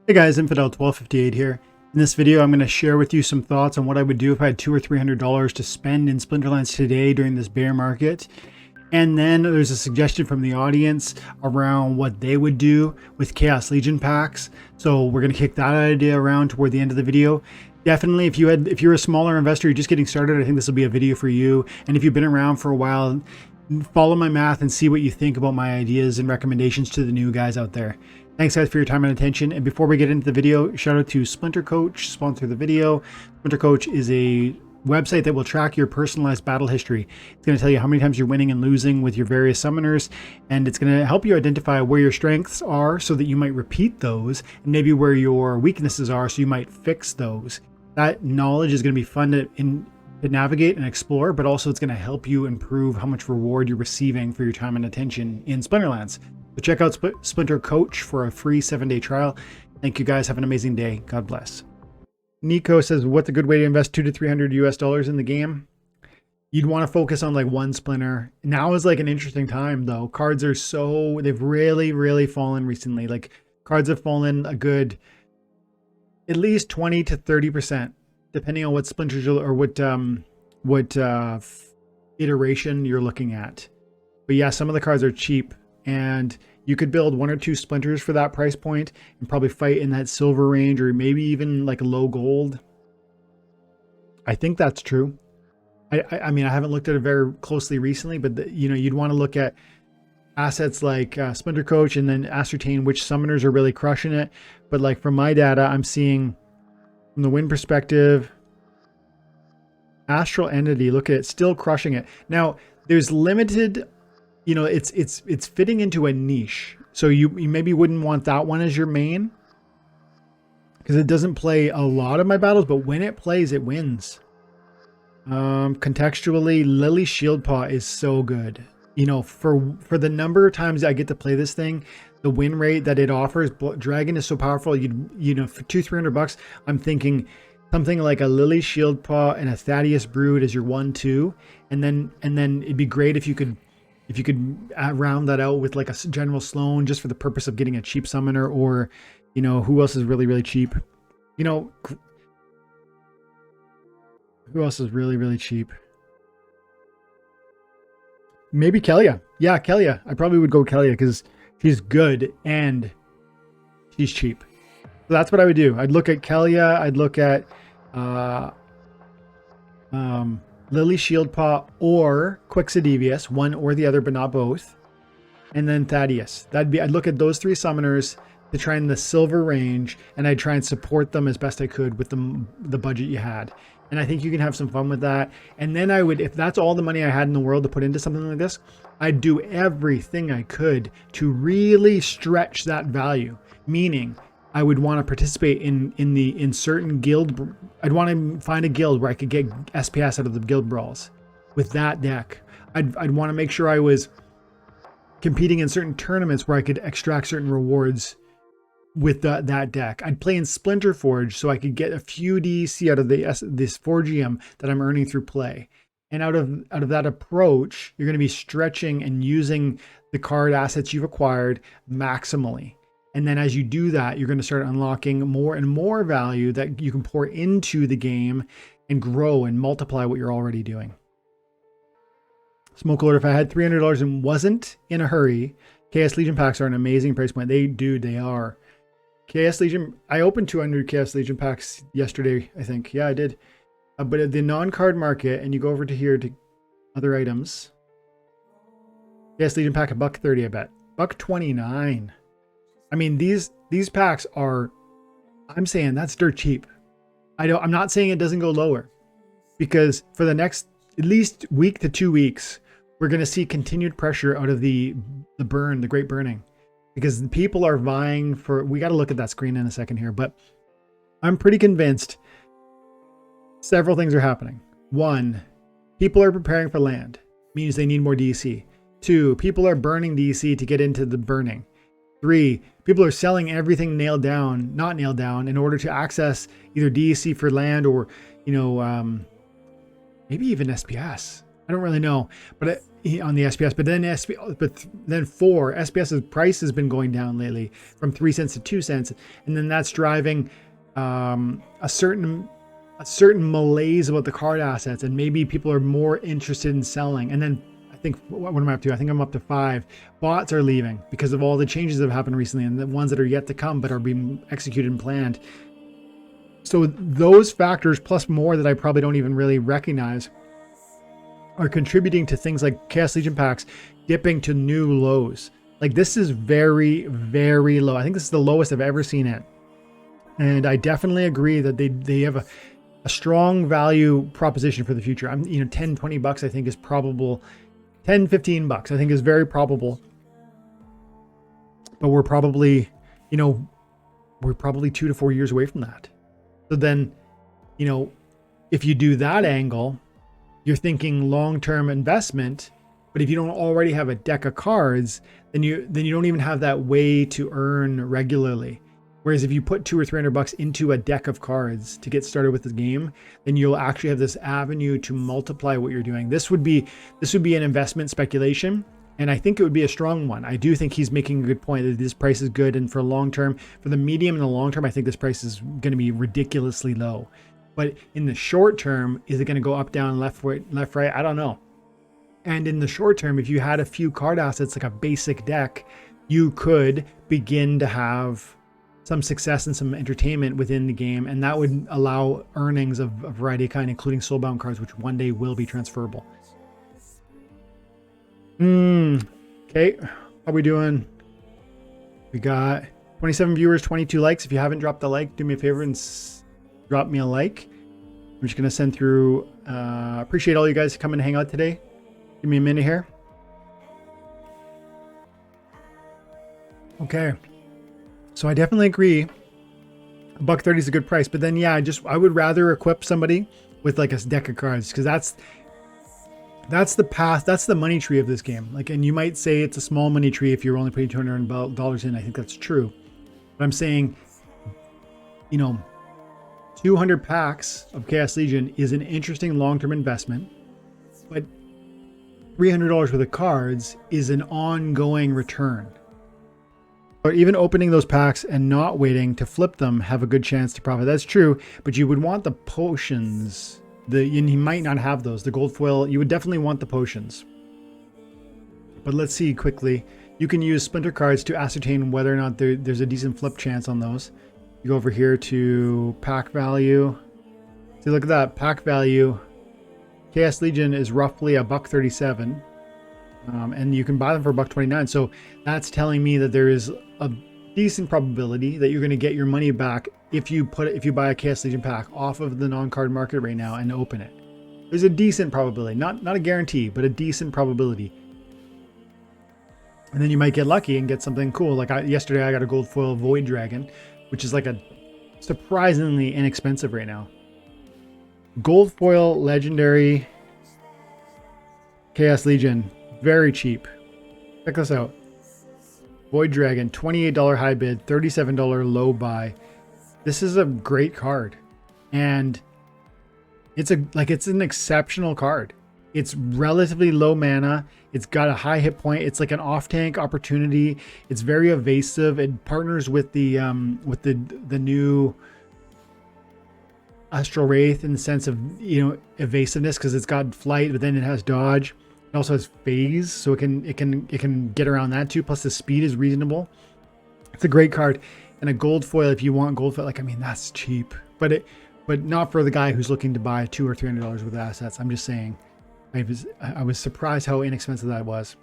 Hey guys, Infidel1258 here. In this video, I'm going to share with you some thoughts on what I would do if I had $200 or $300 to spend in Splinterlands today during this bear market. And then there's a suggestion from the audience around what they would do with Chaos Legion packs. So we're going to kick that idea around toward the end of the video. Definitely, if you're a smaller investor, you're just getting started, I think this will be a video for you. And if you've been around for a while, follow my math and see what you think about my ideas and recommendations to the new guys out there. Thanks guys for your time and attention. And before we get into the video, shout out to SplinterCoach, sponsor the video. SplinterCoach is a website that will track your personalized battle history. It's going to tell you how many times you're winning and losing with your various summoners, and it's going to help you identify where your strengths are so that you might repeat those, and maybe where your weaknesses are so you might fix those. That knowledge is going to be fun to navigate and explore, but also it's going to help you improve how much reward you're receiving for your time and attention in Splinterlands. So check out SplinterCoach for a free 7-day trial. Thank you guys. Have an amazing day. God bless. Nico says, what's a good way to invest $200 to $300 in the game? You'd want to focus on like one splinter. Now is like an interesting time though. Cards are they've really fallen recently. Like cards have fallen a good, at least 20 to 30%, depending on what splinters or what iteration you're looking at. But yeah, some of the cards are cheap, and you could build 1 or 2 splinters for that price point and probably fight in that silver range, or maybe even like a low gold. I think that's true. I mean, I haven't looked at it very closely recently, but you'd want to look at assets like SplinterCoach and then ascertain which summoners are really crushing it. But like from my data, I'm seeing from the win perspective, Astral Entity, look at it, still crushing it. Now there's limited, it's fitting into a niche. So you maybe wouldn't want that one as your main, because it doesn't play a lot of my battles, but when it plays, it wins. Contextually, Lily Shieldpaw is so good. For the number of times I get to play this thing, the win rate that it offers, Dragon is so powerful. For $200-300, I'm thinking something like a Lily Shieldpaw and a Thaddeus Brood as your 1-2, and then it'd be great if you could round that out with like a General Sloan, just for the purpose of getting a cheap summoner, or who else is really cheap? Who else is really cheap? Maybe Kelia. Yeah, Kelia. I probably would go Kelia because she's good and she's cheap. So that's what I would do. I'd look at Kelia. I'd look at Lily Shieldpaw or Quixodevious, one or the other, but not both. And then Thaddeus. I'd look at those 3 summoners to try in the silver range, and I'd try and support them as best I could with the budget you had. And I think you can have some fun with that. And then I would, if that's all the money I had in the world to put into something like this, I'd do everything I could to really stretch that value. Meaning, I would want to participate in certain guild. I'd want to find a guild where I could get SPS out of the guild brawls with that deck. I'd want to make sure I was competing in certain tournaments where I could extract certain rewards with that deck. I'd play in Splinter Forge so I could get a few DEC out of this Forgium that I'm earning through play. And out of that approach, you're going to be stretching and using the card assets you've acquired maximally. And then as you do that, you're going to start unlocking more and more value that you can pour into the game and grow and multiply what you're already doing. Smoke Lord, if I had $300 and wasn't in a hurry, Chaos Legion packs are an amazing price point. They are. Chaos Legion, I opened 200 Chaos Legion packs yesterday, I think. Yeah, I did. But at the non-card market, and you go over to here to other items, Chaos Legion pack $1.30, I bet. $1.29. I mean, these packs are, I'm saying that's dirt cheap. I'm not saying it doesn't go lower, because for the next at least week to 2 weeks, we're going to see continued pressure out of the Great Burning, because people are vying for, we got to look at that screen in a second here, but I'm pretty convinced several things are happening. 1, people are preparing for land, means they need more DC. 2, people are burning DC to get into the burning. 3, people are selling everything not nailed down in order to access either DEC for land or, maybe even SPS. I don't really know, but on the SPS, but then SPS's price has been going down lately from 3 cents to 2 cents, and then that's driving a certain malaise about the card assets, and maybe people are more interested in selling. And then I think, what am I up to? I think I'm up to 5 bots are leaving because of all the changes that have happened recently, and the ones that are yet to come but are being executed and planned. So those factors plus more that I probably don't even really recognize are contributing to things like Chaos Legion packs dipping to new lows. Like, this is very, very low. I think this is the lowest I've ever seen it. And I definitely agree that they have a strong value proposition for the future. 10, 20 bucks I think is probable. 10, 15 bucks I think is very probable. But we're probably 2 to 4 years away from that. So then, if you do that angle, you're thinking long-term investment, but if you don't already have a deck of cards, then you don't even have that way to earn regularly. Whereas if you put $200 or $300 into a deck of cards to get started with the game, then you'll actually have this avenue to multiply what you're doing. This would be an investment speculation, and I think it would be a strong one. I do think he's making a good point that this price is good, and for long-term, for the medium and the long-term, I think this price is going to be ridiculously low. But in the short term, is it going to go up, down, left, right? I don't know. And in the short term, if you had a few card assets like a basic deck, you could begin to have some success and some entertainment within the game, and that would allow earnings of a variety of kind, including soulbound cards, which one day will be transferable. Okay, how are we doing? We got 27 viewers, 22 likes. If you haven't dropped a like, do me a favor and drop me a like. I'm just gonna send through. Appreciate all you guys coming to hang out today. Give me a minute here. Okay. So I definitely agree. $1.30 is a good price, but then yeah, I would rather equip somebody with like a deck of cards, because that's the path, that's the money tree of this game. Like, and you might say it's a small money tree if you're only putting $200 in. I think that's true, but I'm saying, 200 packs of Chaos Legion is an interesting long-term investment, but $300 worth of cards is an ongoing return. Or even opening those packs and not waiting to flip them have a good chance to profit. That's true, but you would want the potions. And you might not have those. The gold foil, you would definitely want the potions. But let's see quickly. You can use splinter cards to ascertain whether or not there's a decent flip chance on those. You go over here to pack value. See, look at that pack value. Chaos Legion is roughly $1.37. And you can buy them for $1.29. So that's telling me that there is a decent probability that you're going to get your money back if you buy a Chaos Legion pack off of the non-card market right now and open it. There's a decent probability, not a guarantee, but a decent probability. And then you might get lucky and get something cool. Like yesterday, I got a gold foil Void Dragon, which is like a surprisingly inexpensive right now. Gold foil legendary Chaos Legion. Very cheap. Check this out. Void Dragon, $28 high bid, $37 low buy. This is a great card. And it's an exceptional card. It's relatively low mana. It's got a high hit point. It's like an off-tank opportunity. It's very evasive. It partners with the new Astral Wraith in the sense of, evasiveness, because it's got flight, but then it has dodge. It also has phase, so it can get around that too. Plus the speed is reasonable. It's a great card. And a gold foil, if you want gold foil, that's cheap. But not for the guy who's looking to buy $200 or $300 worth of assets. I'm just saying, I was surprised how inexpensive that was.